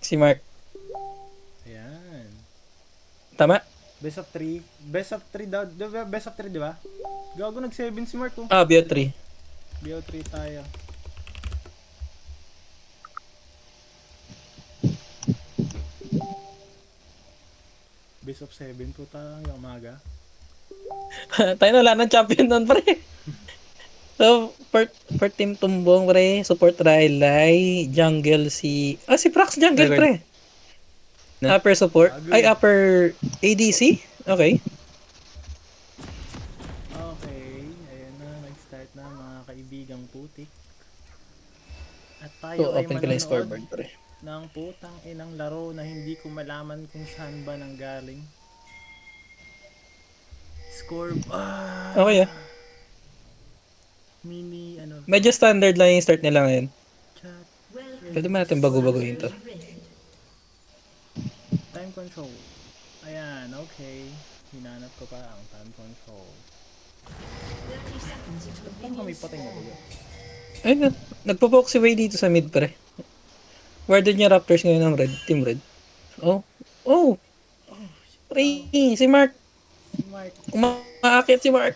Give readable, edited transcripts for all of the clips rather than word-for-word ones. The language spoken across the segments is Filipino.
si Mark. Ayan. Tama? Best of 3. Best of 3 daw. Best of 3, di ba? Gago nag-7 si Mark oh. Ah, Bio 3. BO3 tayo. Best of 7 po tayo hanggang umaga. Tayo na wala ng champion nun, pre. So, for team tumbong, pre, support Rylai, jungle si Prax jungle, pre. Upper support, ay upper ADC? Okay. Okay, ayan na, nag-start na mga kaibigang putik. At tayo So, ay open ko lang yung manonood scoreboard, pre. ng putang inang laro na hindi ko malaman kung saan ba nanggaling. Score, Okay, mini, ano, medyo standard lang yung start nila ngayon. chat, Pwede ba natin bago-baguhin to? time control. Ayan, okay. Hinanap ko pa ang time control. Kung kami patay na ba? Ay, nagpo-poke si Wei dito sa mid, pre. Warded niya Raptors ngayon ng red, team red. Oh, oh, pre, si Mark. Si Mark, Umaakit si Mark.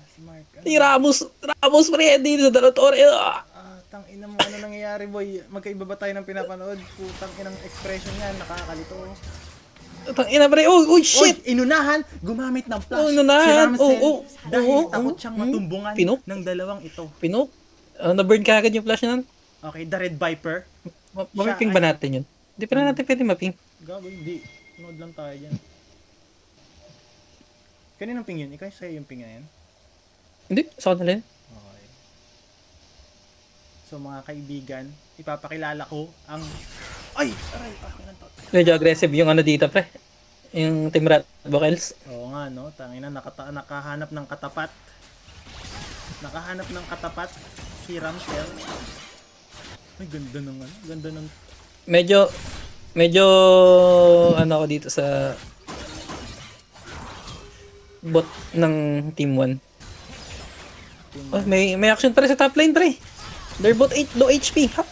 si Mark, Si Ramos, pre, dito sa Dalotore. tang ina mo, ano nangyayari boy? Magkaiba ba tayo ng pinapanood? Putang inang expression yan, nakakalito. Tangina, pre. Oh, shit. Oy, inunahan, gumamit ng flash. Oh, inunahan. Si Ramsey, Oh, dahil oh, takot oh, siyang oh, matumbungan Pinok. ng dalawang ito. Pinok. Na-burn ka agad yung flash na nun. Okay, the Red Viper. Mapiping ba natin yun? Hindi pa na natin pwede maping. Gago, hindi. Nood lang tayo dyan. Kaninang ping yun? Ikaw sa'yo yung ping na yan? Hindi, sa kanila yun. Okay. So mga kaibigan, ipapakilala ko ang... Ay! Aray! Medyo aggressive yung ano dito, pre. Yung Team Rat vocals. Oo nga, no? Tangina, nakahanap ng katapat. Nakahanap ng katapat si Ramsel. Ay, ganda ng ano? Ganda ng... Medyo ano ako dito sa bot ng Team 1. Oh, may action pa rin sa top lane, pre. They're both low HP. Ha?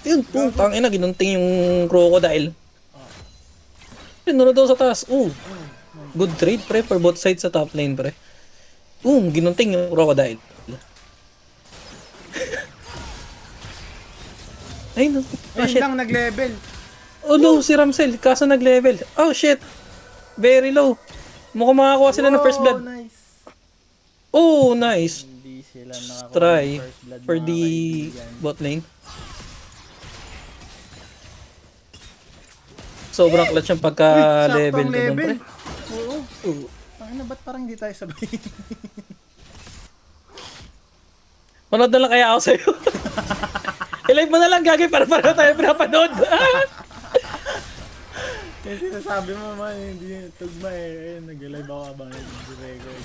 Yun, putang ina, ginunting yung crocodile. Pinunod daw sa taas. Good trade, pre, for both sides sa top lane, pre. Ginunting yung crocodile. Ay, no. Ayun lang, nag-level. Oh, low si Ramsel. Kaso nag-level. Oh, shit. Very low. Mukhang makakuha sila ng first blood. Nice. Oh, nice. Hindi sila nakakuha Try ng first blood, for mga the kaibigan. bot lane. Sobrang clutch yung pagka-level ko doon, pre. Oo. Ano, ba't parang hindi tayo sabay? Manood na lang kaya ako sa'yo. I-live mo na lang, gagawin para tayo pinapanood. Yung sinasabi mo man, hindi yung tugma eh. Ayun, nag-live ako abang nag-record.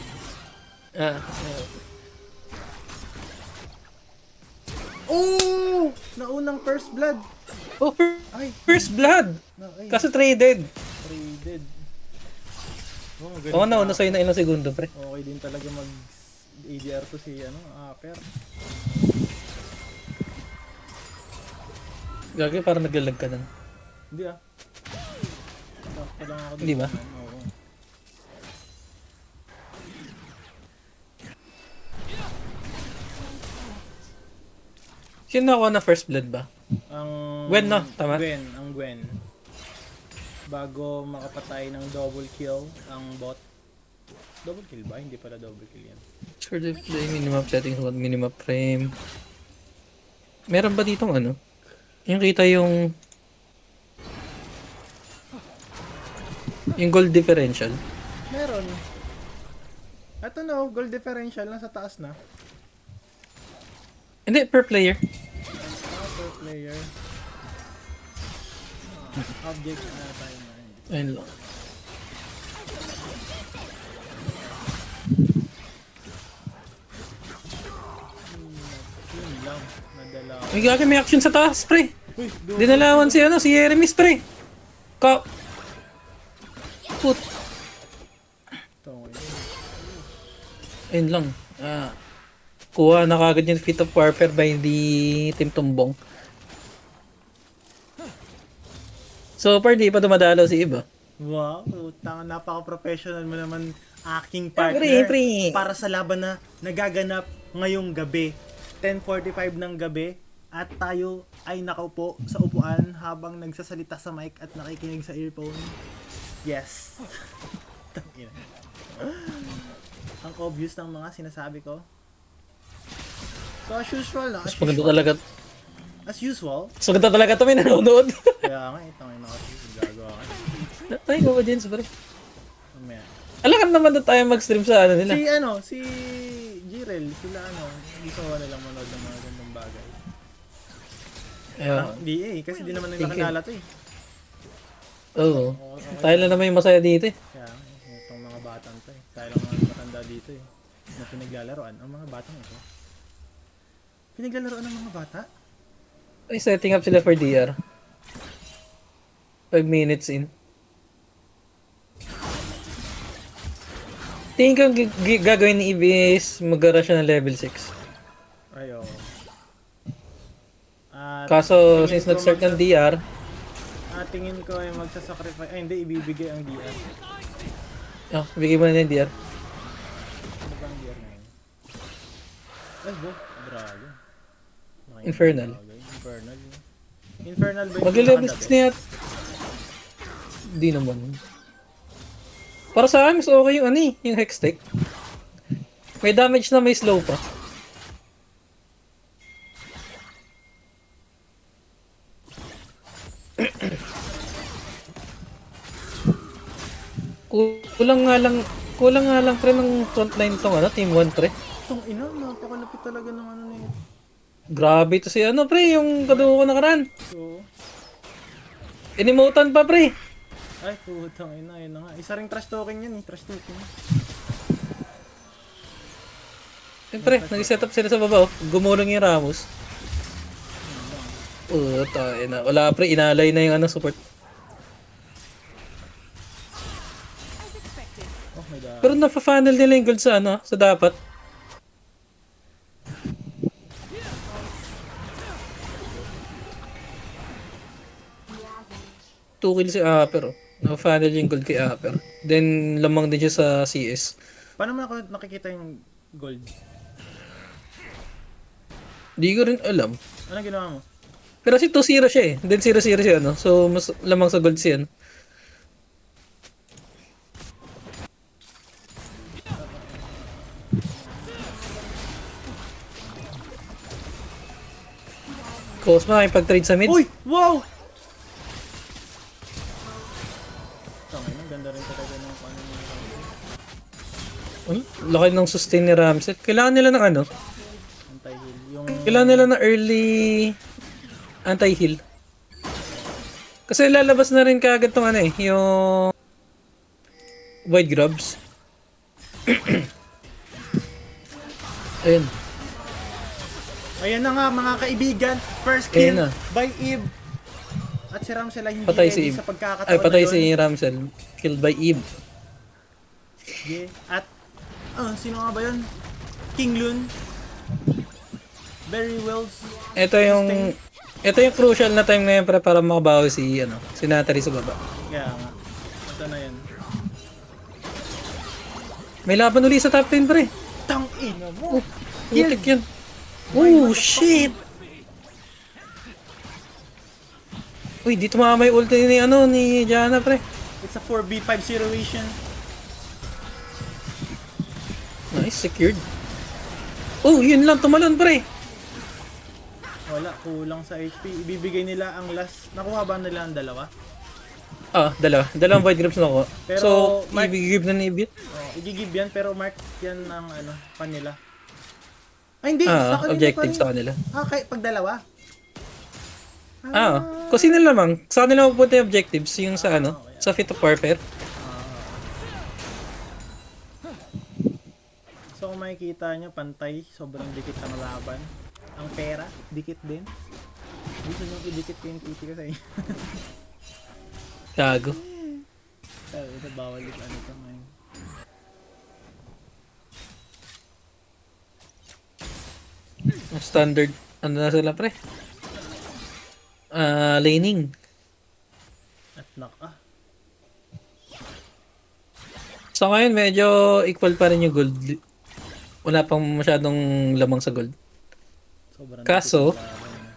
Oh! Naunang first blood. Oh, Ay, first blood. ay, Kaso traded. traded. Oh, magaling. Oo, nauna sa'yo na ilang segundo, pre. Okay din talaga mag ADR to si ano, Aper. Gagawin para naglalag ka nun. Hindi ah. Sakto lang ako Hindi ba? Oo. Sino ako na first blood ba? Ang Gwen, no? Tama? Ang Gwen. Bago makapatay ng double kill ang bot. Double kill ba? Hindi pala double kill yan. For the minimap settings, what minimap frame. Meron ba ditong ano? Yung kita yung gold differential. Meron. Ito no, goal differential nasa taas na. Hindi, per player. Per player. Object na tayo na. Ayun lang. Yun lang. Nadala ako. May gagawin, may action sa taas, pre. Uy, Dinalawan si si Jeremis, pre. Put. ito. Ayun lang. Kuha na kagad yung Feat of Warfare by the Team Tumbong. So far, di pa dumadalaw si Iba. Wow, napaka-professional mo naman aking Pre, partner pre. para sa laban na nagaganap ngayong gabi. 10:45 ng gabi at tayo ay nakaupo sa upuan habang nagsasalita sa mic at nakikinig sa earphone. Yes. Tangina. Ang obvious ng mga sinasabi ko. So as usual, no? Mas maganda talaga. As usual. Mas maganda talaga ito, may nanonood. Kaya nga, ito ngayon ako gagawa ka. Ay, ko ba dyan, pre? Mamaya. Alam ka naman na tayo mag-stream sa ano nila. Si Jirel, sila gusto ko nilang manood ng mga gandang bagay. Ayun. Hindi kasi di naman nila Thank you. kilala to eh. Oo. Tayo lang naman yung masaya dito eh. Kaya itong mga batang to eh. Tayo lang mga matanda dito eh. Na pinaglalaroan. Ang mga batang ito. Pinaglalaroan ng mga bata? Ay, setting up sila for DR. 5 minutes in. Tingin ko gagawin ni Ivy is mag-rush siya ng level 6. Ayo. At Kaso, tingin since ko nag-start ng DR, tingin ko ay magsasacrifice. Ay hindi, ibibigay ang DR. bigay mo na yung DR. Ano ba ang DR ngayon? Let's go. Dragon. Infernal. Infernal. Infernal ba yung Mag-level 6 pinakadabi? na yata. Di naman. Para sa akin, mas okay yung yung Hextech. May damage na may slow pa. Kulang nga lang pre ng frontline tong team 1 pre. Itong ina, napakalapit talaga ng ano na yun. Grabe to si pre, yung kadugo ko nakaraan. So, Inimotan pa pre. ay putang ina, yun na nga. Isa ring trash talking yan eh, trash talking. Siyempre, nag-set up sila sa baba oh. Gumulong yung Ramos. Tayo na. Wala pre, inalay na yung support. Oh my god. Pero nafa-funnel nila yung gold sa sa dapat. Two kills si Aper oh. Nafa-funnel yung gold kay Aper. Then lamang din siya sa CS. Paano mo nakikita yung gold? Di ko rin alam. Anong ginawa mo? Pero si 2-0 siya eh. Then 0-0 siya So mas lamang sa gold siya Cosma ay pag-trade sa mid. Uy! Wow! Tangay na, ganda rin talaga ng paano nila. Laki ng sustain ni Ramset. Kailangan nila ng Anti-heal. Yung... Kailangan nila ng early anti-heal. Kasi lalabas na rin kaagad tong yung Void Grubs. Ayun. Ayan na nga mga kaibigan. First kill Ayan na. by Eve. At si Ramsel ay hindi Patay si ready Eve. sa pagkakataon Ay, patay na si yun. Ramsel. Killed by Eve. Yeah. At, sino nga ba yun? King Lun. Very well. Ito yung crucial na time ngayon para makabawi si si Natari sa baba. Kaya nga. Ito na yan. May laban uli sa top 10 pre. Tang ina mo. Putik yun. Oh shit. Uy, dito mamay ulti ni Jana pre. It's a 4v5 situation. Nice, secured. Oh, yun lang tumalon pre. Wala, kulang sa HP. Ibibigay nila ang last. Nakuha ba nila ang dalawa? Dalawang void grips na ako. Pero, So, Mark- ibigib na ni Ibit. Igigib yan, pero mark yan ng kanila. Ay, hindi. Ah, sa kanila objectives pa sa rin. kanila. Kay pag dalawa. Kung sino lamang, sa kanila mapupunta yung objectives, yung sa sa Fit of Warfare. So kung makikita nyo, pantay, sobrang dikit ang laban. Ang pera, dikit din. Gusto nyo idikit ko yung titi ko sa inyo. Gago. Ito bawal ito to ngayon. Standard, ano na sila pre? Laning. At So ngayon medyo equal pa rin yung gold. Wala pang masyadong lamang sa gold. sobrang Kaso, dikit ng laban.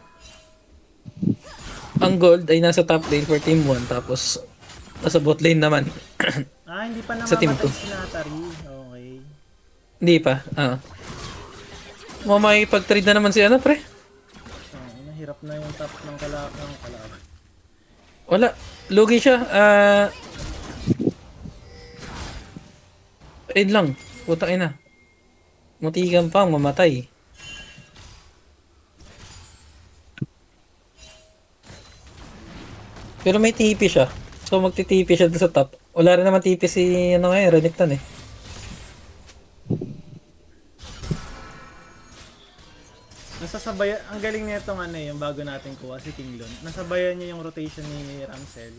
ang gold ay nasa top lane for team 1 tapos nasa bot lane naman. Hindi pa Sa team namamatay two. si Natari. Okay. Hindi pa. Makikipag-trade na naman si ano pre? Nahirap na yung top ng kalaban. Wala. Lugi siya. Ayun lang. Putang ina. Matigan pa ang mamatay. Pero may TP siya. So magti-TP siya doon sa top. Wala rin naman TP si ano ngayon, Renekton eh. Nasasabayan, ang galing nito nga yung bago natin kuha si Kinglon. Nasabayan niya yung rotation ni Ramsel.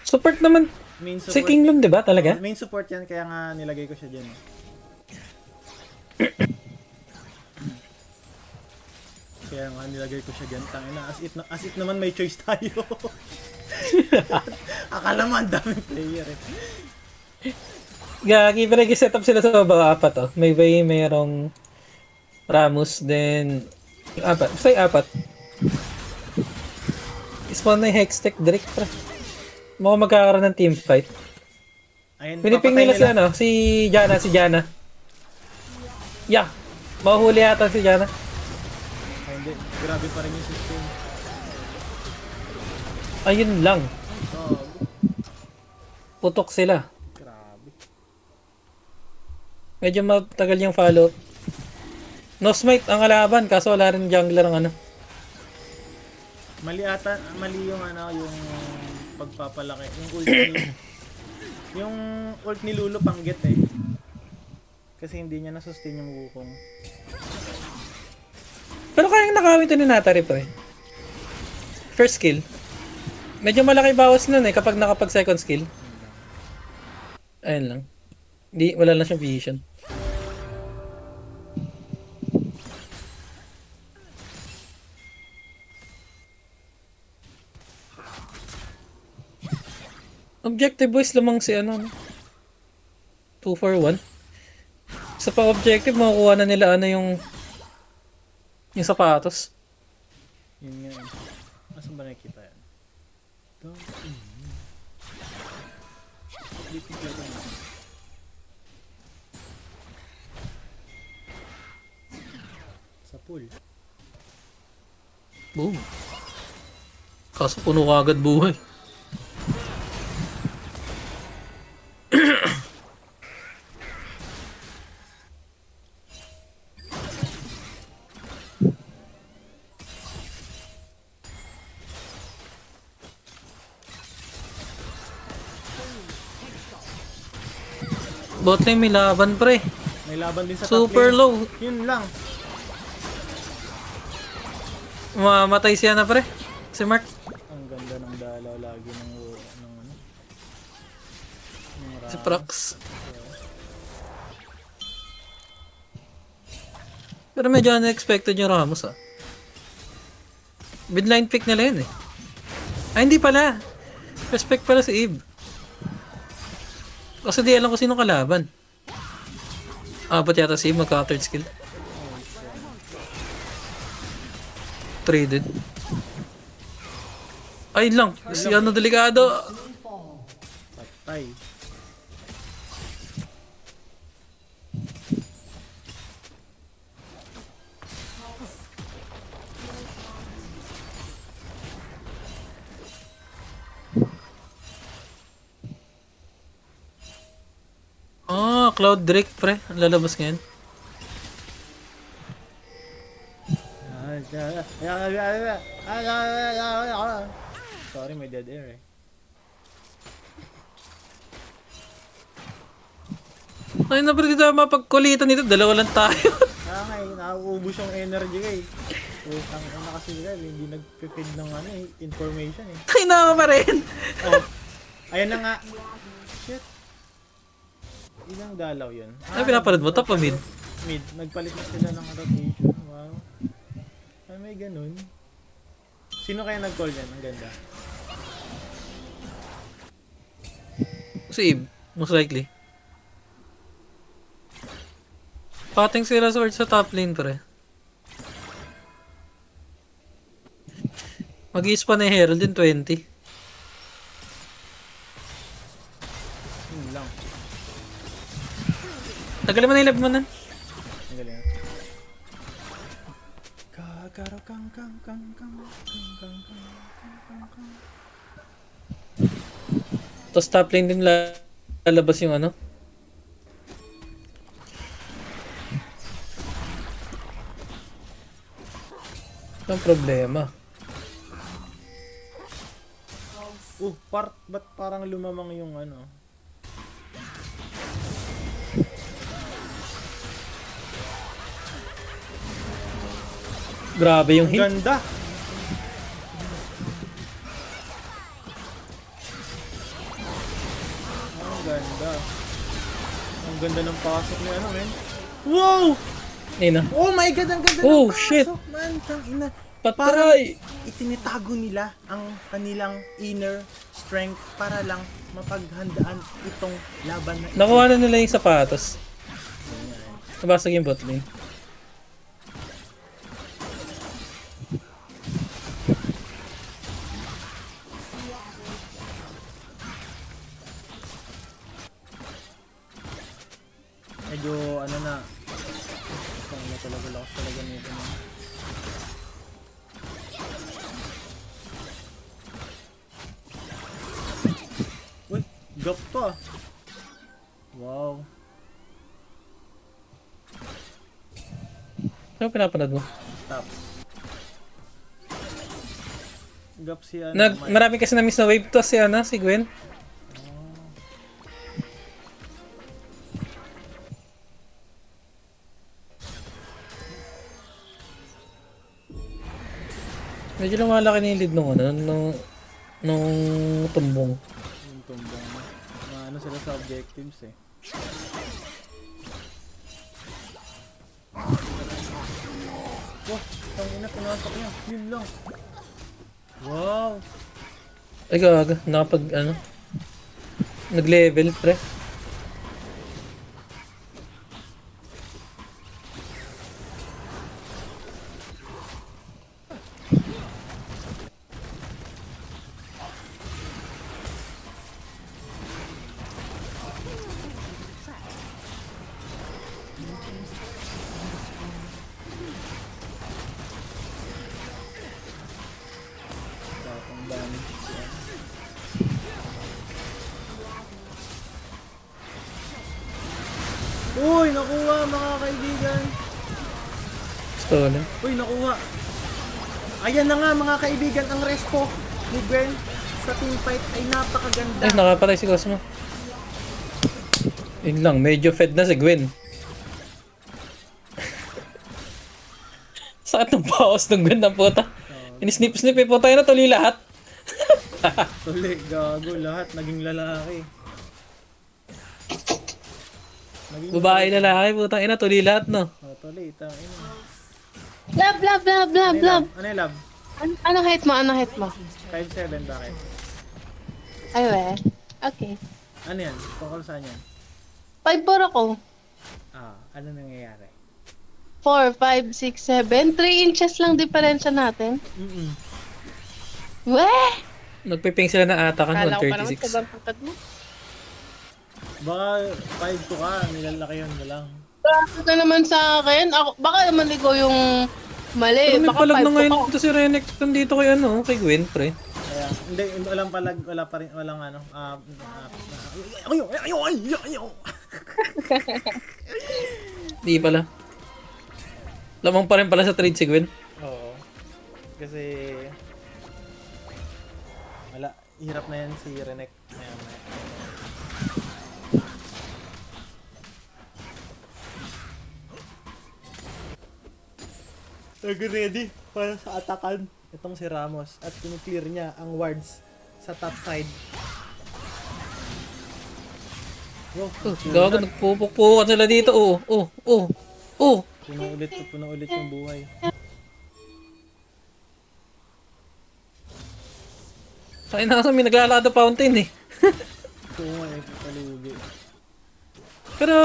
Support naman Main si support. Kinglon, di ba talaga? Main support yan kaya nga nilagay ko siya diyan. Kaya nga nilagay ko siya diyan. Tangina, as if naman may choice tayo. Akala mo ang daming player eh. Gagi, pero set up sila sa baba apat oh. May Vay, mayroong Ramos, then apat. Say apat. Spawn na yung Hextech Drake, pre. Mukhang magkakaroon ng team fight. Ayun, Piniping papatay nila si si Jana. Yeah. Mahuhuli yata si Jana. Ay, hindi. Grabe pa rin yung system. Ayun lang. Oh, Putok sila. grabe. Medyo matagal yung follow. No smite ang kalaban, kaso wala rin jungler ang ano. Mali yung yung pagpapalaki. Yung ult ni, yung ult ni Lulu pangget eh. Kasi hindi niya na-sustain yung Wukong. Pero kayang nakawin to ni Natari pre. First skill. Medyo malaki bawas nun eh kapag nakapag second skill. Ayun lang. Wala lang siyang vision. Objective boys lamang si ano. 2-for-1. Sa pa-objective, makukuha na nila ano yung sapatos. Yun nga yun. Asan ba nakikita yan? Ito. Dito yun. Sa pool. Boom. Kaso puno ka agad buhay. Botlane may laban pre. May laban din sa top Super lane. low. Yun lang. Mamatay siya na pre. Si Mark. Ang ganda ng dalaw lagi ng Si Ramos. Prox. Pero medyo unexpected yung Ramos ah. Midline pick nila yun eh. Ay hindi pala. Respect pala si Eve. Kasi di alam ko sino kalaban. Ba't yata si Eve magka-third skill? Traded. Ay lang. Si ano delikado. Patay. Cloud Drake pre. Ang lalabas ngayon. Sorry, may dead air eh. Ay na pre, dito mapagkulitan nito. Dalawa lang tayo. Kaya nga eh, nauubos yung energy ko eh. Ang ina kasi nila, hindi nag-feed ng information eh. Ay na pa rin. Oh, ayan na nga. Shit. Ilang dalaw yun? Ay pinapanood mo top o mid? Mid, nagpalit na sila ng rotation. Wow. Ay, may ganun. Sino kaya nag-call yan? Ang ganda. Si Eve, most likely. Pating sila sword sa top lane, pre. Mag-i-spawn na Herald din 20. Yun lang. Tagal mo na ilab mo na. Ang galing. Kakaro kang kang kang kang kang kang kang kang kang. Tapos top lane din lalabas yung ano. Ang problema. Ba't parang lumamang yung ano? Grabe yung Ang hit. ganda! Ang ganda. Ang ganda ng pasok ni ano, men. Wow! Ayun na. Oh my god, ang ganda Oh, ng pasok, shit. man. Tangina. Patay! Itinitago nila ang kanilang inner strength para lang mapaghandaan itong laban na ito. Nakuha na nila yung sapatos. Nabasag yung bot lane. Medyo ano na. Kung na talaga lakas talaga nito. Uy, gap pa. Wow. Ano pinapanood mo? Top. Gap si ano. Marami kasi na-miss na wave to si Ana, si Gwen. Medyo lumalaki na yung lead nung ano, nung tumbong. Yung tumbang na. Ano sila sa objectives eh. Wow, ang ina pinasok niya. Yun lang. Wow. Ay gaga, nakapag ano, nag-level pre. Tapang damage siya. Uy, nakuha mga kaibigan. Stolen. Uy, nakuha. Ayan na nga mga kaibigan, ang respo ni Gwen sa teamfight ay napakaganda. Ay, nakapatay si Cosmo. Yun lang, medyo fed na si Gwen. Sakit ng paos ng Gwen ng puta. Inisnip-snip eh, puta yun na tuloy lahat. Tuloy, gago, lahat naging lalaki. Naging Babae lalaki, putang ina, tuloy lahat no. tuloy, tangina. Love, love, love, love, love. Ano yung love? Ano hit mo? Ano hit mo? 5-7, bakit? Ay, we. Okay. Ano yan? Tungkol saan yan? 5-4 ako. Ano nangyayari? 4, 5, 6, 7. 3 inches lang diferensya natin. Weh! Nagpiping sila na atakan Kala ko pa naman 136. sobrang pagkad mo. Baka 5 to ka, nilalaki yun mo lang. Grabe ka naman sa akin. Ako, baka naman ikaw yung mali. Pero may Baka palag 5 na ngayon ako. ito si Renex nandito kay ano, kay Gwen, pre. Kaya, hindi, walang palag, wala pa rin, walang ano, ayaw. Di pala. Lamang pa rin pala sa trade si Gwen. Oo. Kasi, wala, hirap na yan si Renek. Ayan, ready para sa atakan itong si Ramos at kiniklear niya ang wards sa top side. Wow, Gago, nagpupukpukan sila dito. Oh. Oh! Puno ulit yung buhay. Tayo na kasi may naglalada fountain eh. Oo nga eh, palugi. Pero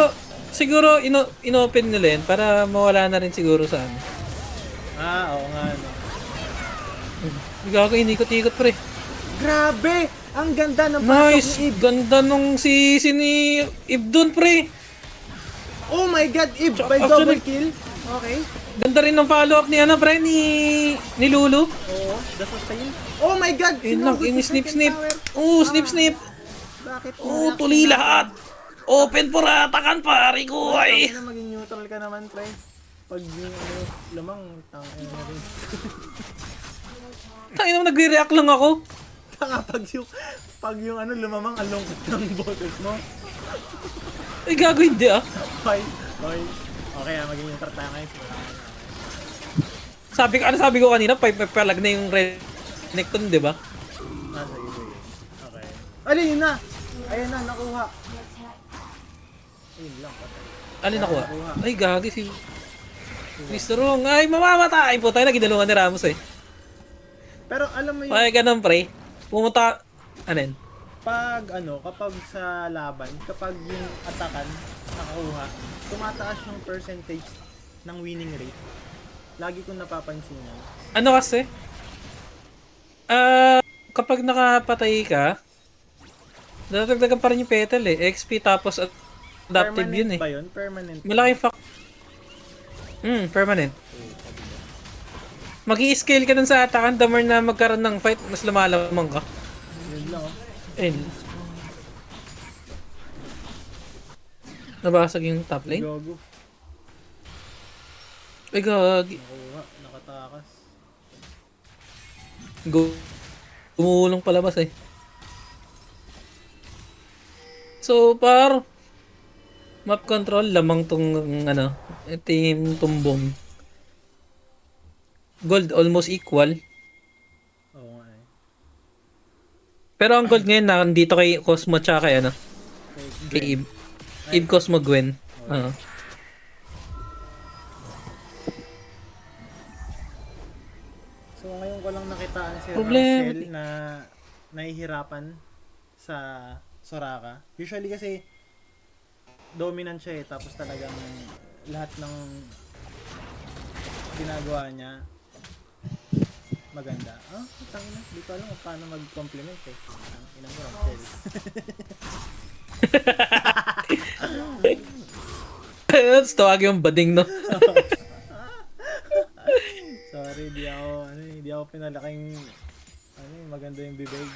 siguro inopen nila yun para mawala na rin siguro sa ano. Oo nga no. Gago, inikot-ikot pre. Grabe! Ang ganda ng pasok Nice! ni Ib. Ganda nung si ni Ibdon pre. Oh my god, Ib! By Actually- double kill. Okay. Ganda rin ng follow-up ni ano pre, ni Lulu. Oo, the sustain. Oh my god! Yun lang, sinugod ini sa snip second snip. tower. Oh, snip snip. Bakit? Oh, tuli lahat. Open for atakan pare ko ay. Tangina, maging neutral ka naman, pre. Pag yung ano, lamang, tangina na rin. Tayo naman nagre-react lang ako. Tanga, pag yung ano, lumamang alongkot ng boses mo. Ay gago hindi ah. Hoy, hoy. Okay, maging neutral tayo ngayon. Sabi ko kanina, palag na yung Renekton, di ba? Sige, sige. Okay. Alin, yun na! Ayan na, nakuha. Ayun lang, patay. Alin ako ah? Ay gagi si Mr. Wrong. Ay mamamatay po tayo na ginalungan ni Ramos eh. Pero alam mo yung Ay ganun pre. Pumunta, anin? kapag sa laban, kapag yung atakan nakakuha, tumataas yung percentage ng winning rate. Lagi kong napapansin yan. Ano kasi? Kapag nakapatay ka, dadagdagan pa rin yung petal eh. XP tapos adaptive Permanent yun eh. ba yun? Permanent. Malaki permanent. Mag-i-scale ka dun sa atakan, the more na magkaroon ng fight, mas lumalamang ka. Yun lang oh. Ayun. Nabasag yung top lane? Gogo. Ay gagi. Nakuha. Nakatakas. Gumulong palabas eh. So, map control, lamang tong ano, team tumbong. Gold almost equal. Oo nga eh. Pero ang gold ngayon nandito kay Cosmo tsaka kay ano, kay Ib. Ib Cosmo Gwen. Oo. So ngayon ko lang nakitaan si Problema. Russell na nahihirapan sa Soraka. Usually kasi dominant siya eh, tapos talagang lahat ng ginagawa niya maganda. Tangina, di ko alam kung paano mag-compliment eh. Ang ina mo, Russell. Tapos tawag yung bading no. Sorry, di ako pinalaking maganda yung bibig.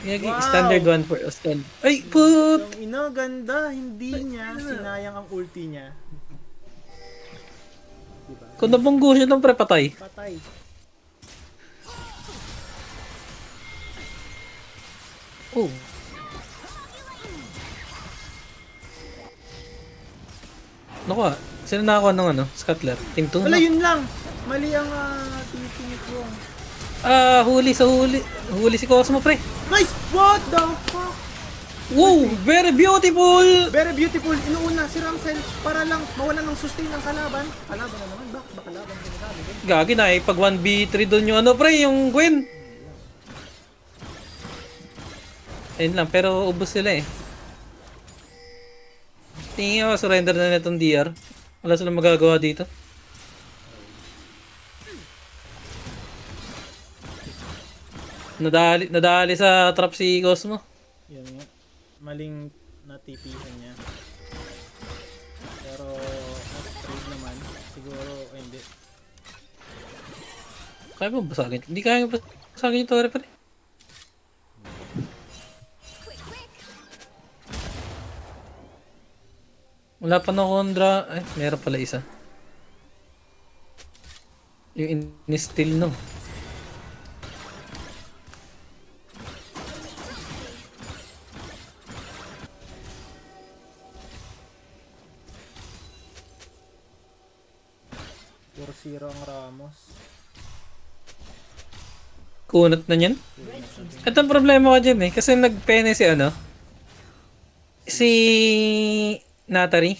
Gagi, Wow! standard one for stand. Ay, put! Yung ina, ganda, hindi niya sinayang ang ulti niya. Diba? Kung nabunggo siya ng pre-patay. Patay. Oh. Naku ah. Sino nakakuha ng ano? Scuttler? Team 2? Wala, yun lang. Mali ang tinitingit ko. Huli sa huli. Huli si Cosmo pre. Nice! What the fuck? Wow! Very beautiful! Very beautiful. Inuuna si Ramsel para lang mawala ng sustain ng kalaban. Kalaban na naman. Baka kalaban sinasabi ko. Gagi na eh. Pag 1v3 doon yung ano pre, yung Gwen. Ayun lang, pero ubos sila eh. Tingin ko, surrender na na itong DR. Wala silang magagawa dito. Nadali sa trap si Cosmo. Yan nga. Maling natipihan niya. Pero trade naman. Siguro, hindi. Kaya ba basagin? Hindi kaya basagin yung torre pa rin. Wala pa na kontra. Ay, meron pala isa. Yung in-steal no. Puro zero ang Ramos. Kunot na yan. Ito ang problema ko dyan eh. Kasi nagpene si ano. Si Natari.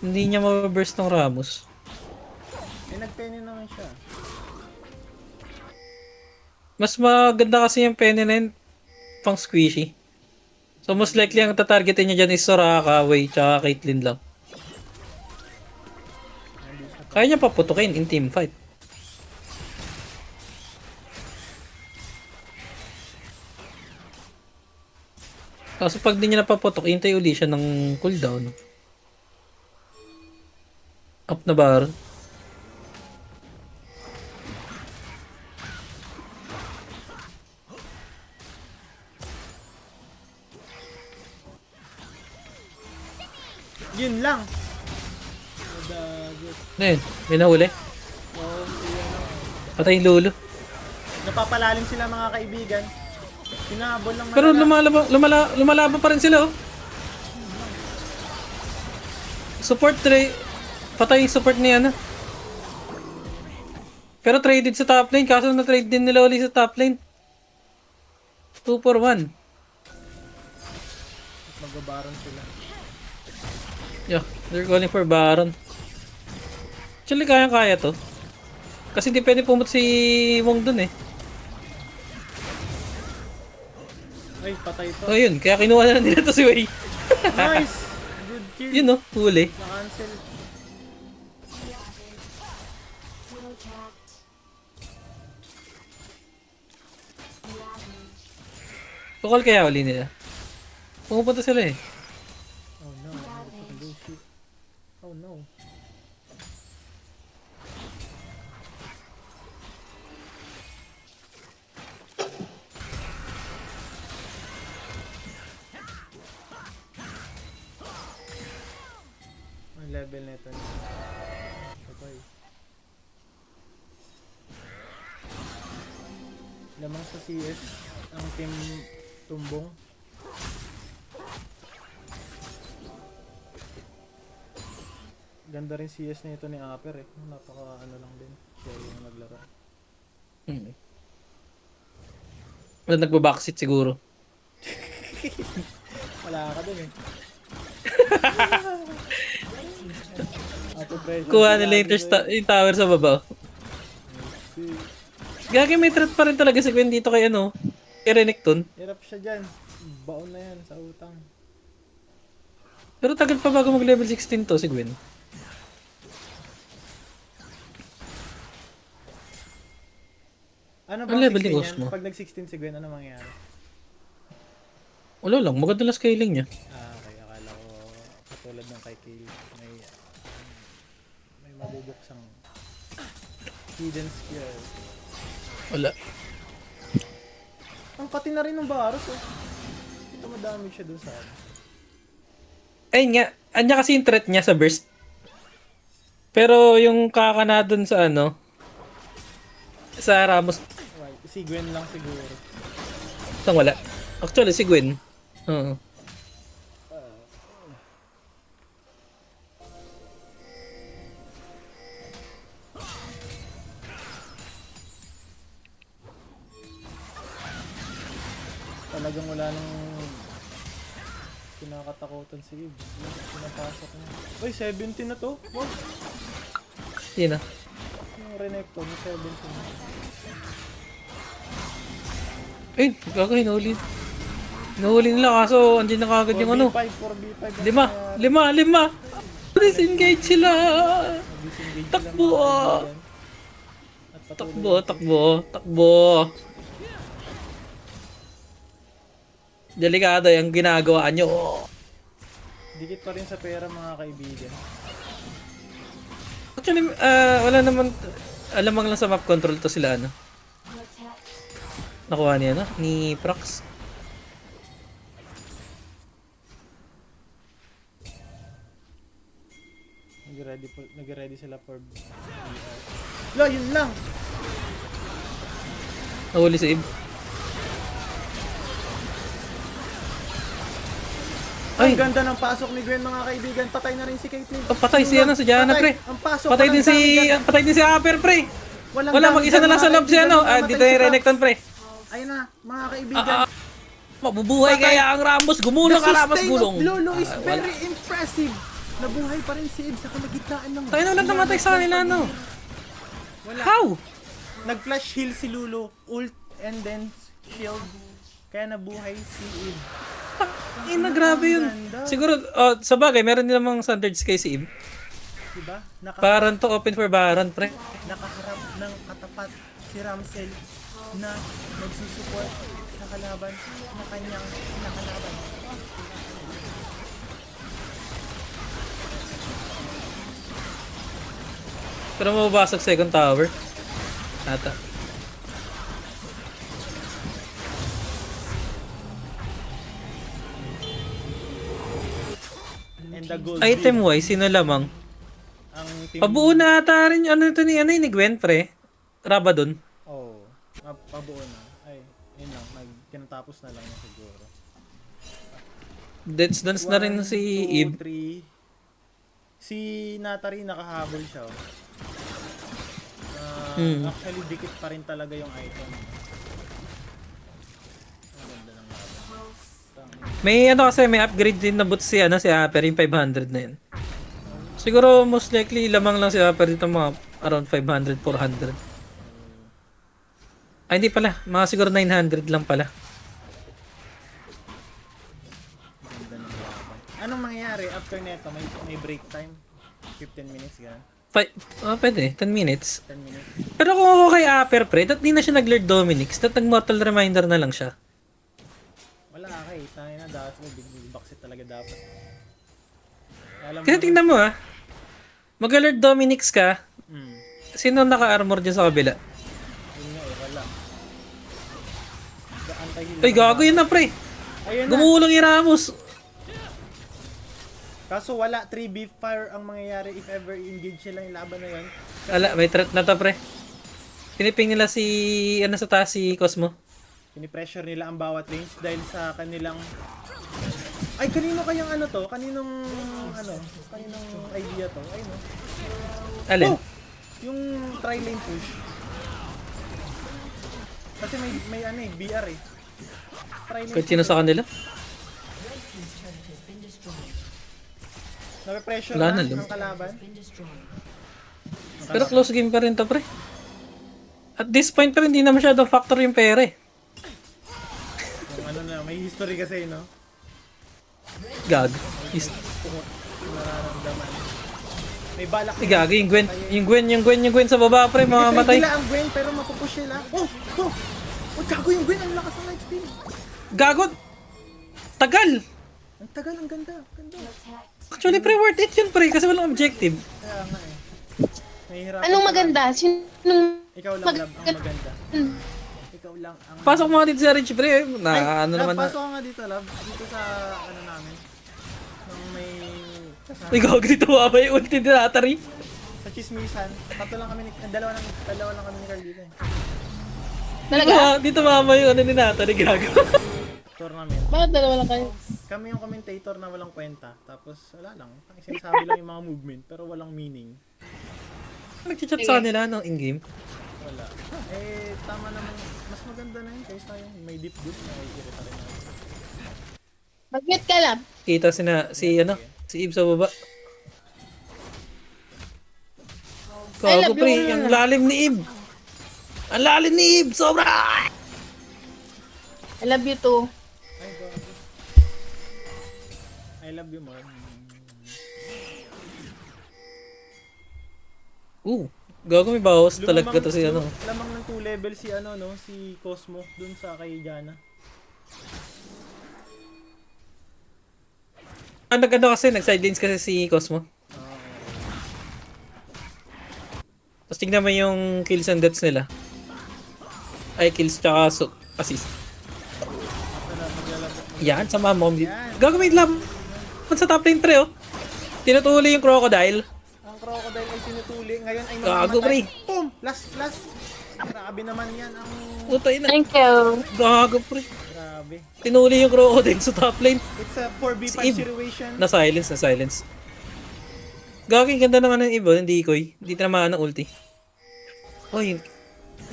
Hindi niya mababurst ng Ramos. Eh, nag-penny naman siya. Mas maganda kasi yung Penny na yun, pang squishy. So most likely ang tatargetin niya dyan is Soraka, Wei, tsaka Caitlyn lang. Kaya niya paputukin in team fight. Kaso pag di niya napaputok, hintay uli siya ng cooldown. Up na bar. Yun lang. Madagot. Ayun, may nahuli. Oh, yun. Patay yung lolo. Napapalalim sila mga kaibigan. Pinabol lang Pero lumalaban pa rin sila, oh. Support trade. Patay yung support niya na. Pero traded sa top lane, kaso na-trade din nila ulit sa top lane. 2 for 1. Magabaron sila. Yeah, they're calling for Baron. Actually, kaya to. Kasi hindi pwede pumot si Wong dun eh. Ay, patay to. So yun, kaya kinuha na lang nila to si Wei. Nice! Good kill. Yun no, huli. Na-cancel. Kukol kaya uli nila. Pumupunta sila eh. Oh no, oh shit. Oh no. Ang level nito. Patay. Lamang sa CS ang team tumbong. Ganda rin CS nito ni Aper eh. Napaka ano lang din. Siya yung naglaro. Wala nagbabackseat siguro. Wala ka dun eh. Auto-pressure Kuha sila nila yung, dito eh. yung tower sa baba. Si- Gagi may threat pa rin talaga si Gwen dito kay ano. Kay Renekton. Hirap siya dyan. Baon na yan sa utang. Pero tagal pa bago mag level 16 to si Gwen. Ano Ang bang level ni 16 Cosmo? yan? Pag nag-16 si Gwen, ano mangyayari? Wala lang, maganda lang scaling niya. Ah, okay. Akala ko katulad ng kay Kay. May mabubuksang hidden skill. Wala. Ang pati na rin ng Varus oh. Ito madami siya dun sa ano. Ayun nga, anya kasi yung threat niya sa burst. Pero yung kakana dun sa ano, sa Ramos, Right. Si Gwen lang siguro. saan wala. Actually, si Gwen. Oo. Talagang wala nang kinakatakutan si Eve. Pinapasok niya. Uy, 17 na to? Wow. Yun na. Yung Renekton, 17 na. Ayun, gagawin, hinuli. Hinuli nila kaso andyan na kagad yung ano. 4v5. Lima. Disengage sila. Takbo, Takbo. Delikado yung ginagawa nyo. Dikit pa rin sa pera mga kaibigan. Actually, wala naman, alamang lang sa map control to sila, ano. Nakuha niya, no? Ni Prox. Nag-ready sila for Lo, yun lang! Nahuli si Eve. Ay, Ay, ganda ng pasok ni Gwen mga kaibigan. Patay na rin si Caitlyn. oh, patay si ano, si Diana, pre. Ang pasok Patay din walang dami dyan. patay din si Aper, pre. Walang Wala, dami mag-isa dyan, na lang mga sa loob si kaibigan. ano. Namatay Dito si yung Prox. Renekton, pre. Ayun na, mga kaibigan. Mabubuhay Patay. kaya ang Ramos. Gumulong ka, Ramos, sustain gulong. of Lolo is Wala. very impressive. Nabuhay pa rin si Ib sa kalagitnaan ng... Tayo na ulit namatay sa kanila, no? Wala. How? Nag-flash heal si Lulu, ult, and then shield. Kaya nabuhay si Ib. Grabe yun. Ganda. Siguro, sa bagay, meron din namang standards kay si Ib. Diba? Baron to, open for Baron, pre. Nakaharap ng katapat si Ramsel na magsusupport sa kalaban na kanyang nakalaban. Pero mababasag second tower. Ata. And the gold Item wise, sino lamang? ang team... Pabuo na ata rin, ano ito ni, ni Gwen, pre? Rabadon. Oh, pabuo na. Ay, yun lang. Kinatapos na lang na siguro. Death's Dance na rin si 1, 2, Ib. 3. Si Natari nakahabol siya. Oh. Actually, dikit pa rin talaga yung item. Ang ganda ng laban. May ano kasi, may upgrade din na boot si, si Aper, yung 500 na yun. Siguro most likely lamang lang si Aper dito mga around 500, 400. Ay hindi pala, mga siguro 900 lang pala. Ganda ng laban. Anong mangyayari after neto? May break time? 15 minutes, gano'n? Pwede, 10 minutes. 10 minutes? Pero kung ako kay Aper, pre, di na siya nag-Lord Dominix, nag-Mortal Reminder na lang siya. Wala kay, tayo na dapat mo, big boxit talaga dapat. Alam Kasi mo, tingnan mo mag-Lord Dominix ka, sino naka-armor dyan sa kabila? yun nga eh, wala. Anti-heal Ay, gago yun na, pre. Ayun na. Gumulang yung Ramos. Kaso wala 3B fire ang mangyayari if ever engage sila yung laban na yun. Ala, may threat na to, pre. Piniping nila si, sa taas, si Cosmo. Pinipressure nila ang bawat range dahil sa kanilang... Ay, kanino kayang ano to? Kaninong idea to? Ay, no? Alin? Oh! Yung tri-lane push. Kasi may BR eh. Tri-lane Kahit sino sa kanila? Nape-pressure Wala na na, Lum. ang kalaban. Pero close game pa rin to, pre. At this point, pero hindi na masyadong factor yung pera eh. Yung ano na, may history kasi, no? Gag. Nararamdaman. May balak. Gag, yung Gwen sa baba, pre, mamamatay. Nila ang Gwen pero mapupush sila. Oh! Oh! Oh, gago yung Gwen! Ang lakas ng light speed! Gago! Tagal! Ang tagal, ang ganda. Ganda. Actually, pre, worth it yun, pre, kasi walang objective. Kaya nga eh. Nahihirapan Anong ka maganda? Sinong... Ikaw lang, Lab, ang maganda. Ikaw lang ang... Pasok mga dito sa Rich, pre. Ano Lab, naman na. pasok ka nga dito, Lab. Dito sa, ano namin. Nang may... Uy, gago dito mababa yung ulti ni Natari. Sa chismisan. Dalawa lang kami ni Carl dito eh. Talaga? Dito mababa yung ni Natari, gago. Tournament. Bakit dalawa lang kayo? Kami yung commentator na walang kwenta. Tapos, wala lang. Sinasabi lang yung mga movement, pero walang meaning. Nag-chat sa kanila no, in-game. Wala. Eh, tama naman. Mas maganda na yun kaysa yung may deep good na i-irita rin natin. Mag-mute ka lang. Kita si Ib sa baba. Gago, love pre, you. ang lalim ni Ib. Ang lalim ni Ib, sobra! I love you too. Ay, God. I love you more. Gago may bawas talaga to si Lamang ng 2 level si si Cosmo dun sa kay Jana. Kasi, nag-sidelines kasi si Cosmo. Tapos tignan mo yung kills and deaths nila. Ay, kills tsaka assist. Yan, sama mo. Gago may laban sa top lane, pre, oh. Tinutuli yung crocodile. Ang crocodile ay tinutuli. Ngayon ay Gago, pre. Boom! Last. Grabe naman yan ang... Utay na. Thank you. Gago, pre. Grabe. Tinuli yung crocodile sa top lane. It's a 4v5 Si Ib. situation. Na silence. Gago, yung ganda naman ng iba, hindi koy. Hindi tinamaan ng ulti. Oy,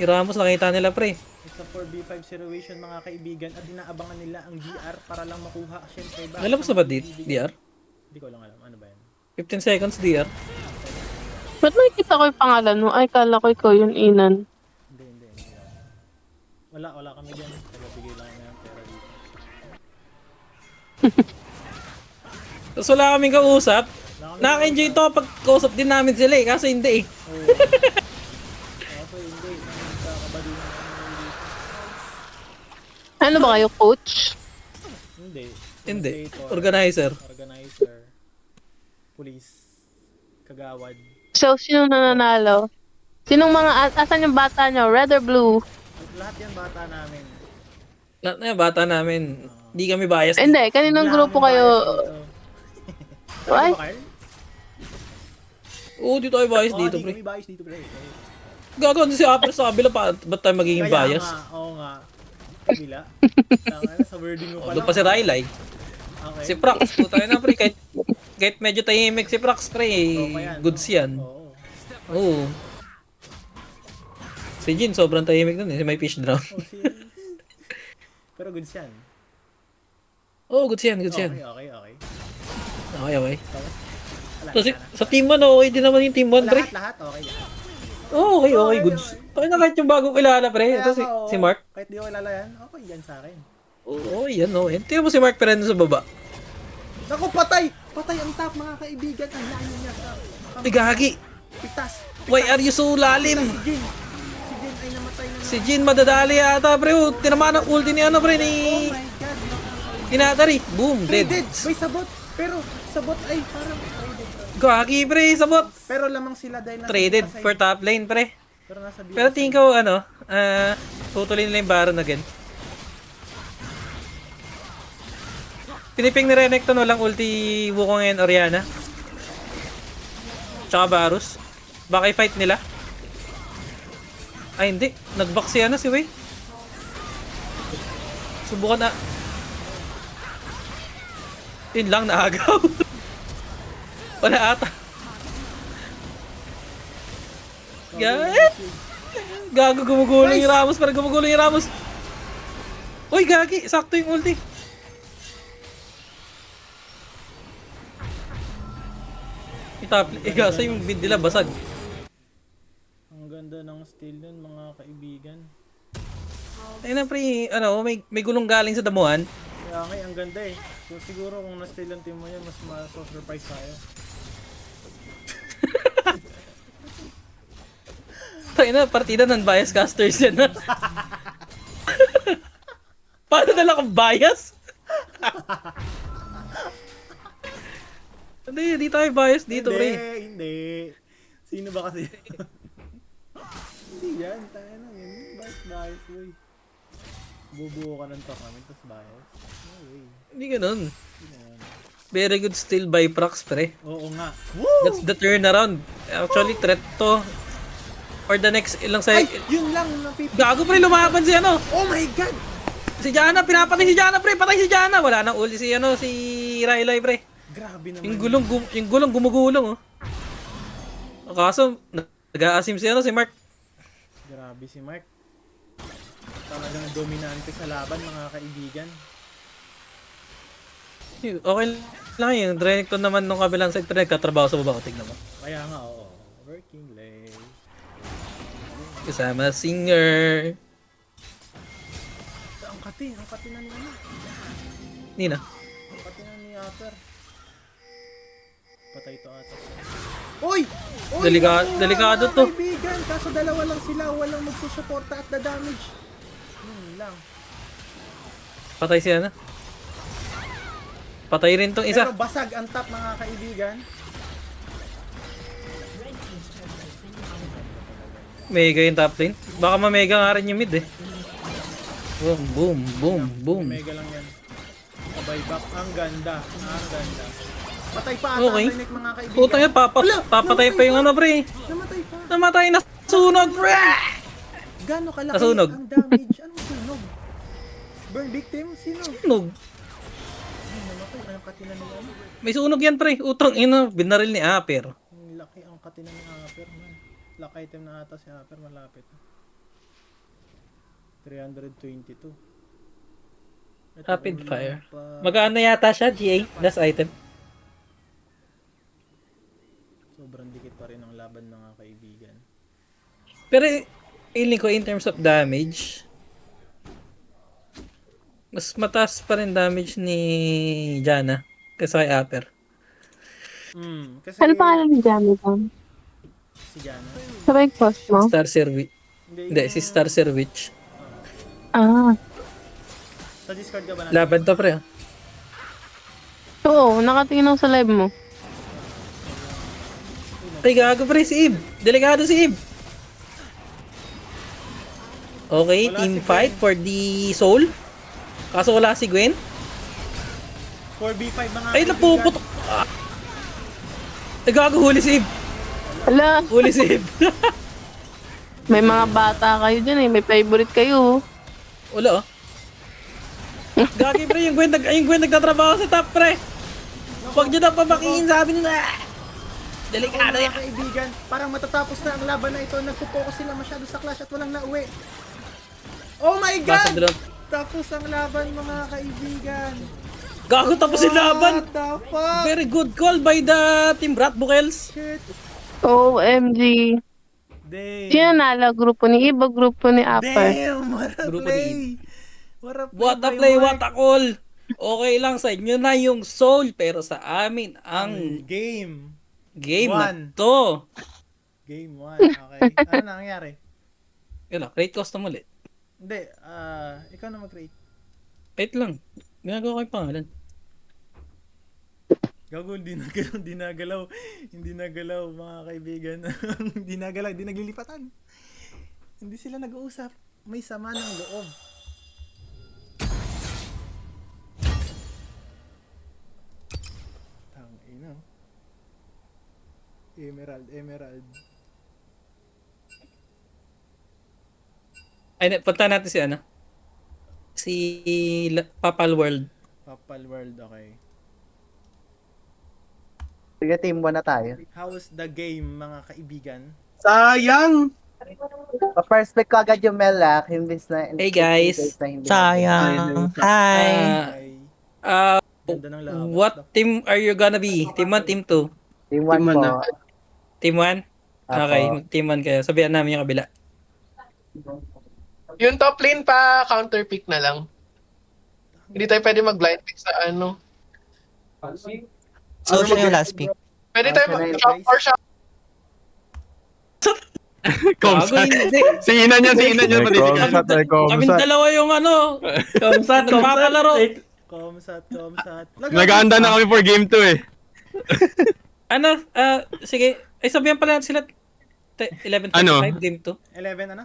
yung Ramos nakita nila, pre. It's a 4v5 situation mga kaibigan at inaabangan nila ang DR para lang makuha. Siyempre ba? Alam mo sa ba, DR? Hindi ko lang alam. Ano ba yan? 15 seconds DR. Ba't nakikita ko yung pangalan mo? Ay, kala ko ikaw yung Inan. Hindi. Wala kami dyan. Tagabigay lang kami ng pera dito. Tapos wala kaming kausap. Wala kami Nakaka-enjoy to pag kausap din namin sila eh. Kaso hindi eh. Oo. Kaso hindi. Nagkakabali na kami dito. Ano ba kayo, coach? Hindi. Hindi. Organizer. Organizer. Police. Kagawad. So, sino nananalo? Sinong mga, asan yung bata nyo? Red or blue? Lahat yan bata namin. Lahat na yung bata namin. Hindi kami bias. Hindi, kaninong Wala grupo kaming kayo? bias dito. Ay, Ano ba, Carl? Oo, dito tayo bias Oo, dito, di pre. kami bias dito, pre. Gagawin si Apple sa kabila pa. Ba't tayo magiging Kaya bias? nga, oo nga. Kabila. Tama na, sa wording mo O, pa doon pa si Rylai. Okay. Si Prax. Tayo na, pre. Kahit medyo tahimik si Prax, pre. Oo pa yan, Goods oo. yan. Oo. Oo. Si Jin, sobrang tahimik dun eh. Si may fish drown. Oh, pero good yan. Oo, goods yan, goods yan. Okay. Okay, okay. Wala, So, wala na. sa team 1, okay din naman yung team 1, pre. Lahat, okay. Oo, okay, okay, goods. Tayo na kahit yung bagong kilala, pre. Kaya Ito nga, oo. si Mark. Kahit di ko kilala yan, okay yan sa akin. Oo, yan, okay. Tingnan mo si Mark Perez sa baba. Naku, patay! Patay ang top, mga kaibigan. Ang layo niya. Ay, gagi. Pitas. Why are you so lalim? Si Jin ay namatay na. Si Jin madadali ata, pre. Oh, tinamaan ang ulti ni ano, pre, ni Oh my God. Inatari. Boom, Traded. dead. May sabot. Pero sabot ay parang traded. Gagi, pre, sabot. Pero lamang sila dahil nasa Traded side. for top lane, pre. Pero nasa B. Pero tingin ko, ano, tutuloy nila yung Baron again. Piniping ni Renekton walang ulti Wukong and Oriana. Tsaka Varus. Baka i-fight nila. Ay, hindi. Nag-back si ano, si Wei. Subukan na. Yun lang, naagaw. Wala ata. Gago, gumugulong yung Ramos. Parang gumugulong yung Ramos. Uy, gagi. Sakto yung ulti. Igasa yung bid nila basag. Ang ganda ng steel nun, mga kaibigan. Ayun na pre, ano, may gulong galing sa damuhan. Kaya nga, ang ganda eh. So, siguro kung na-steel ang team mo yan, mas ma-surprise tayo. Tayo na, partida ng bias casters yan ha. Paano na lang kung bias? Hindi tayo bias dito pre. Hindi. Sino ba kasi? Hindi yan, tayo na yun. Bias, boy. Bubuo ka ng tournament, tapos bias. No way. Hindi ganun. Hindi yan. Very good still by Prax pre. Oo nga. Woo! That's the turnaround. Actually, threat to. For the next ilang Ay, sa... yun lang napipili. Gago pre, lumaban si ano. Oh my God! Si Jana, pinapatay si Jana pre. Patay si Jana. Wala nang uli si ano, si Rylai pre. Grabe naman. Yung gulong gumugulong oh. Kaso, nag-aasim si ano, si Mark. Grabe si Mark. Talagang dominante sa laban, mga kaibigan. Okay lang yun. Renekton naman nung kabilang side, pero nagtatrabaho sa baba ko. Tignan mo. Kaya nga, oo. Working late. Kasama singer. Ang kati na ni ano. Nina. Ang kati na ni Upper. Patay to ata. Uy! Uy! Delikado mga to. Kaibigan, kaso dalawa lang sila, walang magsusuporta at the damage. Lang. Patay si ano. Patay rin tong isa. Pero basag ang top, mga kaibigan. Mega yung top lane. Baka ma-mega nga rin yung mid eh. Boom, boom, boom, boom. Mega lang yan. Sabay back. Ang ganda. Ang ganda. Patay pa ata Okay. ang Renek, mga kaibigan. Puta nga, papatay pa yung ano pre. Namatay pa. Namatay na sunog pre. Gano'ng kalaki Nasunog. ang damage? Anong sunog? Burn victim? Sino? Sunog. Ay, namatay. Ang katina nila. May sunog yan pre. Utang ina, binaril ni Aper. Ang laki ang katina ni Aper, man. Lock item na ata si Aper, malapit. 322. Ito, Rapid kulang fire. pa. Magaan na yata siya, GA. Last item. sobrang dikit pa rin ang laban mga kaibigan. Pero feeling ko in terms of damage, mas mataas pa rin damage ni Janna kaysa kay Aper. Kasi Ano pangalan ni Jamie Bang? si Jana. Sabay post mo? Star Service. Hindi, si Star Service. Ah. Sa Discord ka ba natin? Laban to pre. Oo, nakatingin ako sa live mo. Ay, gago pre, si Eve. Delikado si Eve. Okay, Wala team si fight Gwen. for the soul. Kaso wala si Gwen. 4v5 mga Ay, napuputok. Ah. Ay, gago, huli si Eve. Ala, Huli si Eve. may mga bata kayo dyan eh. May favorite kayo. Wala, oh. Gagi pre, yung Gwen nagtatrabaho sa top pre. Huwag nyo na pamakiin, sabi nyo na. Delikado mga yan. kaibigan, parang matatapos na ang laban na ito. Nagpo-focus sila masyado sa clash at walang nauwi. Oh my Basag God! doon. Tapos ang laban mga kaibigan. Gago, tapos yung laban. What the fuck? Very good call by the Team Brat Bukels. Shit. OMG. Damn. Sino nala? Grupo ni Iba, grupo ni Upper. Damn! What a Grupo play! What a play! What a by play, Mark. what a call. Okay lang sa inyo na yung soul, pero sa amin ang Game. game One. na to. Game 1. Okay. Ano nangyari? Yun lang, create custom ulit. Hindi, ikaw na mag-create. Wait lang. Ginagawa ko yung pangalan. Gago, hindi nagalaw, hindi nagalaw mga kaibigan. Hindi nagalaw, hindi naglilipatan. Hindi sila nag-uusap. May sama ng loob. Tangina. Emerald. Ay, punta natin si ano? Si Papal World. Papal World, okay. Sige, team 1 na tayo. How's the game mga kaibigan? Sayang! Pa-first pick ko agad yung Melak, imbis na... Hey, guys. Sayang. Hi. Ay, Uh, ganda ng laban. what team are you gonna be? Team 1, Team 2? Team 1 Team one po. na. Team 1? Okay, Apo. mag-team 1 kayo. Sabihan namin yung kabila. Yung top lane pa, counter pick na lang. Hindi tayo pwede mag-blind pick sa ano. So, siya yung last pick. Pwede tayo Okay, mag-shop or shop. Gago, hindi. Si Ina niya Comsat, Kaming dalawa yung ano. Comsat, nagpapalaro. Comsat. Nag-aanda na kami for game 2 eh. Ano, sige. Ay, sabihan pala natin sila. 11:45, Ano? game 2. 11 ano?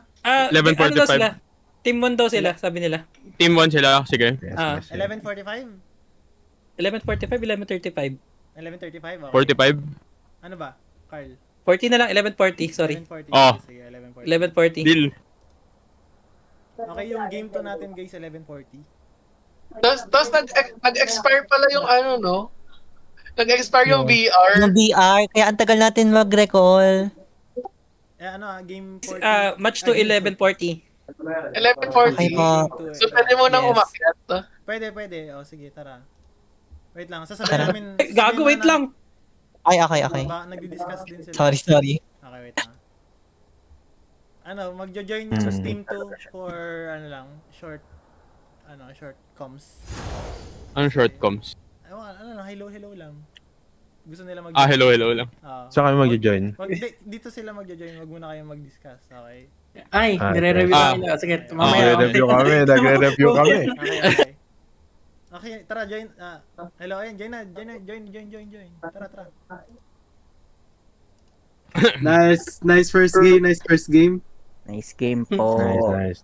11:45. Ano daw sila? Team 1 daw sila, sabi nila. Team 1 sila, sige. 11:45? 11:45, 11:35. 11:35, okay. 45. Ano ba, Carl? 40 na lang, 11:40, sorry. 11:40. Oh. Sige, 11:40. 11:40. Deal. Okay, yung game to natin guys, 11:40. Tapos nag-expire pala yung ano, no? Nag-expire yung VR. Yung VR, kaya ang tagal natin mag-recall. Game 40. Match to 11:40. 11:40. Okay po. So pwede mo nang Yes. umakyat. Pwede. O, sige, tara. Wait lang, Tara. sasabihin namin. Gago, wait lang. Ay, okay. Nagdi-discuss din sila. Sorry. Okay, wait lang. Magjo-join sa Steam 2 for, short comms. Ang short comms. Hello lang. Gusto nila mag Hello lang. Saan kami magjo-join? Dito sila magjo-join, wag muna kayong mag-discuss, okay? Ay, nire-review nila. Sige, Nagre-review kami. Okay. Okay, tara, join. Hello, ayan, join. Tara. Nice first game. Nice game po. Nice.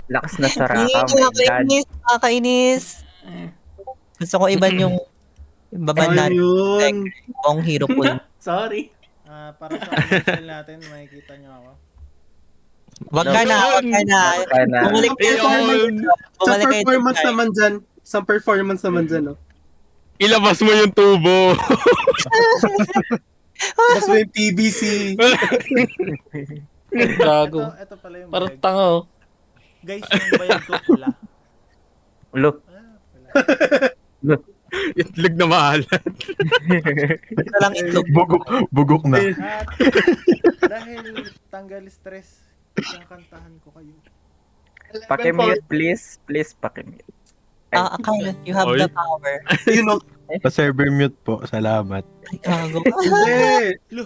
Lakas na saraka. Nakakainis. Gusto ko iban yung baban natin. Ayun. Yung hero pool. Sorry. Para sa channel natin, makikita nyo ako. Wag ka na. Bumalik kayo. Sa performance naman dyan, no? Ilabas mo yung tubo. Ilabas mo yung PVC. Gago. Ito pala yung Parang bayag. tanga, oh. Guys, yung bayag ko pula. Look. Pula. Itlog na maalat. Ito lang itlog. Bugok na. At dahil tanggal stress, kakantahan ko kayo. Pakimute, please. Please, pakimute. Kyle, you have Oy. the power. Yun o. Pa-server mute po. Salamat. Ay, gago ka. Hindi. Lo,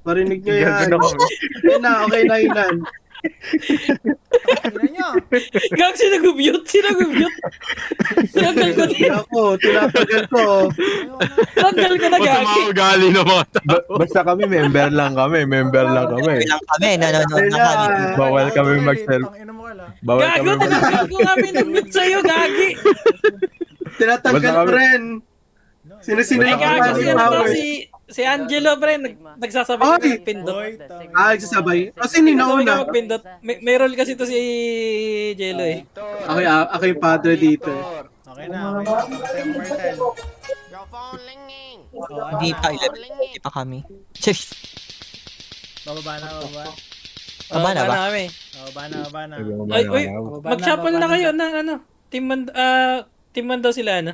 Marinig nyo yan. Gagano ko. Okay na, Inan. ina nyo. Gag, sinag-mute. Tinanggal ko Hindi ako, tinapagal ko. Ayoko na. Tinanggal ko na, Masama Gagi. ugali ng mga tao. Basta kami, member lang kami. Lang kami, nanonood na kami. Bawal kami Tanggalin, mag-serve. tangina mo ka lang. Bawal Gago, kami tinanggal ko nga minamute sa'yo, Gagi. Tinatanggal Basta ko kami- rin. Sino-sino Ay, lang Basta Gagi, ako kami- si, ano to, power. si Angelo, pre, nagsasabay Oy! ka pindot. Hoy, tangina. Sasabay. Kasi ni Nagsasabay ka Nauna. magpindot. May role kasi to si Jello eh. Ako yung padre dito. Okay na. Patay mo, Marcel. Oh, Hindi pa, hindi pa kami. Cheers. Bababa na, bababa. Tama na ba? kami. Bababa na. Ay, uy, mag-shuffle na kayo ng ano. Team man daw sila, ano?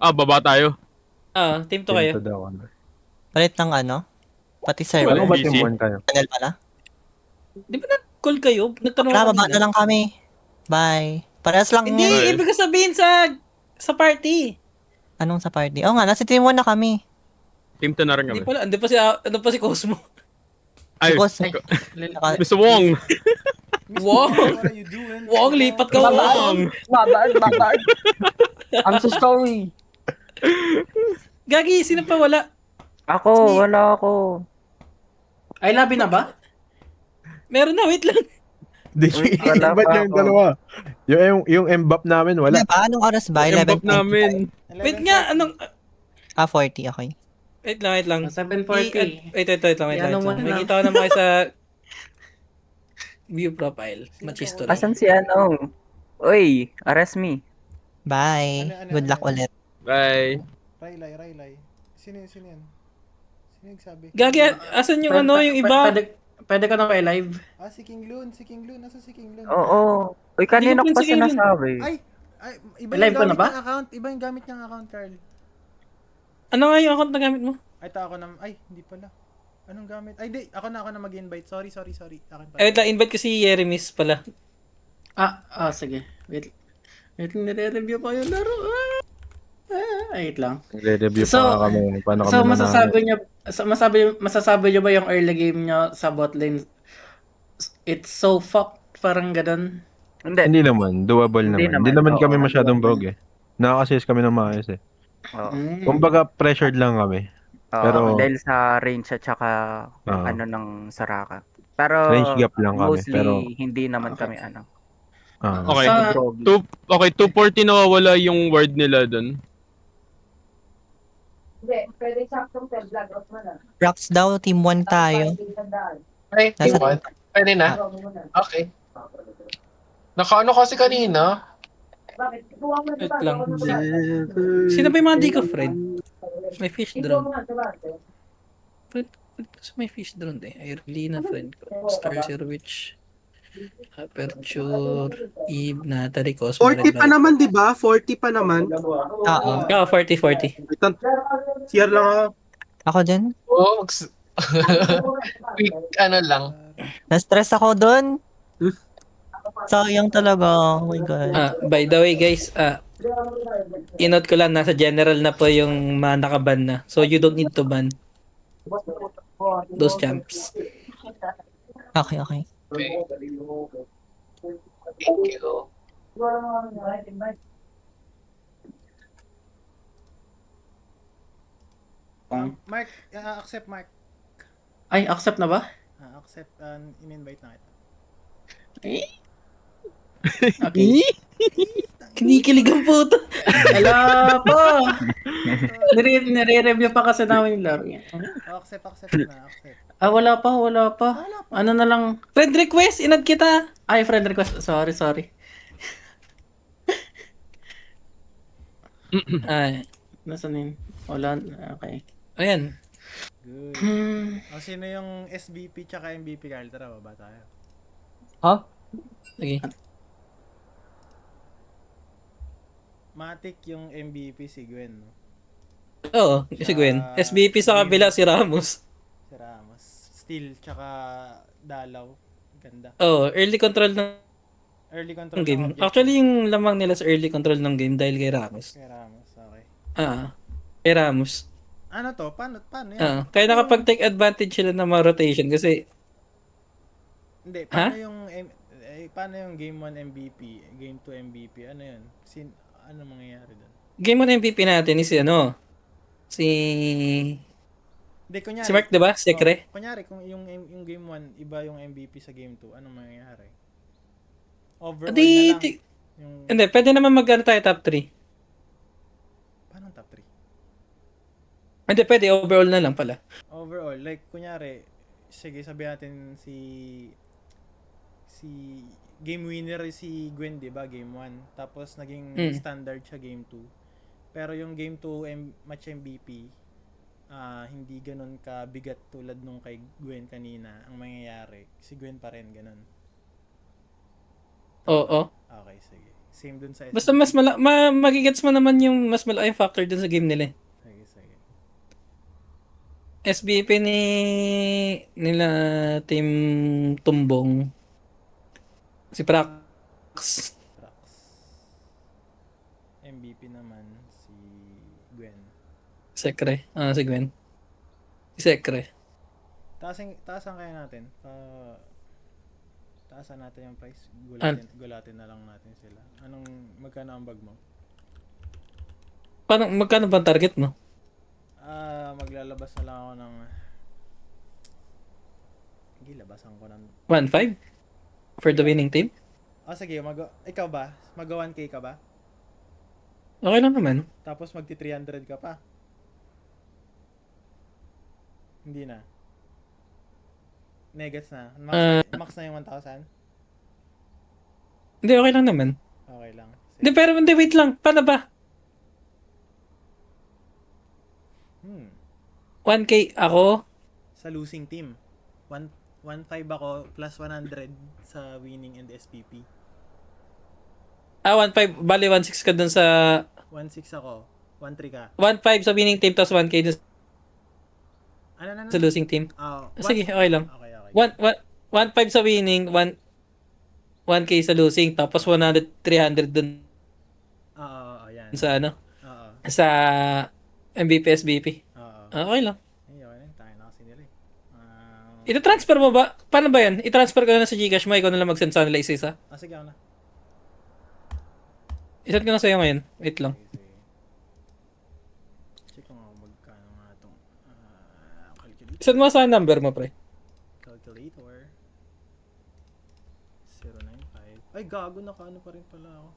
Baba tayo. Team to kayo. Palit ng ano? Pati Ano server. ba Busy. team 1 kayo? Channel pala. Di ba nag-call kayo? Nagtanong Wala, ako baba kanina. na lang kami. Bye. Parehas lang Hindi, yun. ibig ko sabihin sa party. Anong sa party? Oo nga, nasa team 1 na kami. Team 2 na rin Hindi kami. pala, ano pa si Cosmo. Ay, Because, Mr. Wong. Wow! What are you doing? Wong, lipat ka, Wong! Babaan. I'm so sorry. Gagi, sino pa wala? Ako, wala ako. Ay, labi na ba? Meron na, wait lang. Wala Ba't pa yung ako. dalawa? Yung mbap namin, wala. wala ba? Anong oras ba? Yung 11:25. bab namin. Wait nga, anong... 40, okay. Wait lang. 740. Wait lang. Yan ang May wala. kita ko naman kayo sa view profile. Machisto lang. Asan si ano? Uy, arrest me. Bye. Good luck ulit. Bye. Raylay. Sino yan? Sino yung sabi? Gagi, asan yung ano, yung iba? Pwede ka na kay live. Si King Loon. Nasa si King Loon? Oo. Uy, kanina ko Hindi ko pa pinsigil yun. sinasabi. Ay, iba Live yung ka na gamit ba? niyang account. Iba yung gamit niyang account, Carl. Ano nga yung account na gamit mo? Ay, hindi pala. Anong gamit? Ay, di. Ako na mag-invite. Sorry. Akin pala. Wait lang, invite ko si Yeremis pala. Sige. Wait, nire-review pa yung laro. Wait lang. Nagre-review So- pa kami. Paano kami So, manalo. masasabi niyo ba yung early game niyo sa bot lane? It's so fucked. Parang ganun. Hindi naman. Doable Hindi naman. Hindi naman naman. kami Oo. masyadong broke eh. Nakaka-assist kami ng maayos eh. Oo. Kumbaga, pressured lang kami. Oo, Pero- dahil sa range at saka Oo. ng Saraka. Pero Range gap lang kami, mostly pero- hindi naman kami ano. Okay. Sa- Drogi. 240 nawawala yung word nila dun. Rocks daw, team 1 tayo. Ay, Nasa- team 1. Pwede na? Okay. Nakaano kasi kanina? Wait lang. Sino ba yung mga di ko friend? May fish drone. Friend ko may fish drone eh. Irlina friend ko. Star Zero Witch. Aperture. Eve, Natalie, Cosmo. 40 pa naman, di ba? 40 pa naman. Oo. 40. CR lang ako. Ako din. Oo, quick, ano lang. Na-stress ako doon. Sayang talaga. Oh my God. By the way guys, inote ko lang, nasa general na po yung mga nakaban na. So you don't need to ban those champs. Okay. Okay. Thank you. Mark, accept Mark. Ay, accept na ba? Accept, in-invite na kita. Okay. Kinikilig ang puto. Hello po! Nire-review pa kasi namin yung laro yan. Accept na, accept. Wala pa. Ano na lang. Friend request, inad kita. Ay, friend request. Sorry. Ay, Nasaan yun? Wala. Okay. ayan. Good. Hmm. Sino yung SBP tsaka MVP, Carl? Tara, baba tayo. Sige. Matic yung MVP si Gwen, no? Oo, si Gwen. SBP sa kabila, si Ramos. Si Ramos. Steel, tsaka Dalaw. Ganda. Oo, early control ng Early control game. ng objective. Actually, yung lamang nila sa early control ng game dahil kay Ramos. Kay Ramos, okay. Kay Ramos. Ano to? Paano yan? Kaya nakapag-take advantage sila ng mga rotation kasi Hindi, paano yung Game 1 MVP, Game 2 MVP? Ano yun? Ano mangyayari doon? game 1 MVP natin is si Hindi, kunyari. si Mark, 'di ba? Sekre. Kunyari, kung yung Game 1, iba yung MVP sa Game 2, ano mangyayari? Overall na lang. Yung, Hindi, pwede naman magano tayo top 3. paano top 3? Hindi, pwede overall na lang pala. Overall, like, kunyari, sige, sabihin natin si game winner si Gwen, di ba? Game 1. Tapos, naging standard siya Game 2. Pero yung Game 2 match MVP, hindi ganun kabigat tulad nung kay Gwen kanina. Ang mangyayari, si Gwen pa rin, ganun. Oo. Okay, sige. Same dun sa Basta mas magigets mo naman yung mas malaking factor dun sa game nila. Sige. SBP nila Team Tumbong. Si Prax. Trax. MVP naman si Gwen. Sekre. Si Gwen. Si Sekre. Taasan kaya natin. Taasan natin yung price. Gulatin na lang natin sila. Magkano ang bag mo? Magkano ba ang target mo? Maglalabas na lang ako ng... Sige, labasan ko ng... 1.5? For the winning team? Sige, ikaw ba? Mag-1K ka ba? Okay lang naman. Tapos magti-300 ka pa? Hindi na. Negats na. Max na yung 1,000? Hindi, okay lang naman. Okay lang. Hindi, pero hindi, wait lang. Paano ba? 1K ako? Sa losing team. 1.5 ako plus 100 sa winning and SPP. 1.5. Bali, 1.6 ka dun sa... 1.6 ako. 1.3 ka. 1.5 sa winning team, tapos 1K dun Ano? sa losing team. Sige, Sige. okay lang. Okay. 1.5 sa winning, 1K sa losing, tapos 100, 300 dun Yan. sa Oo. sa MVP, SBP. Okay lang. Ayun, tayo na kasi nila Ito-transfer mo ba? Paano ba yan? I-transfer ko na sa Gcash mo, ikaw na lang mag-send sa nila isa-isa. sige ako na. I-send ko na sa'yo ngayon. Wait lang. Sige. Check ko nga kung magkano nga itong calculator. Send mo sa number mo, pre. Calculator. 095. Ay, gago, nakaano pa rin pala ako.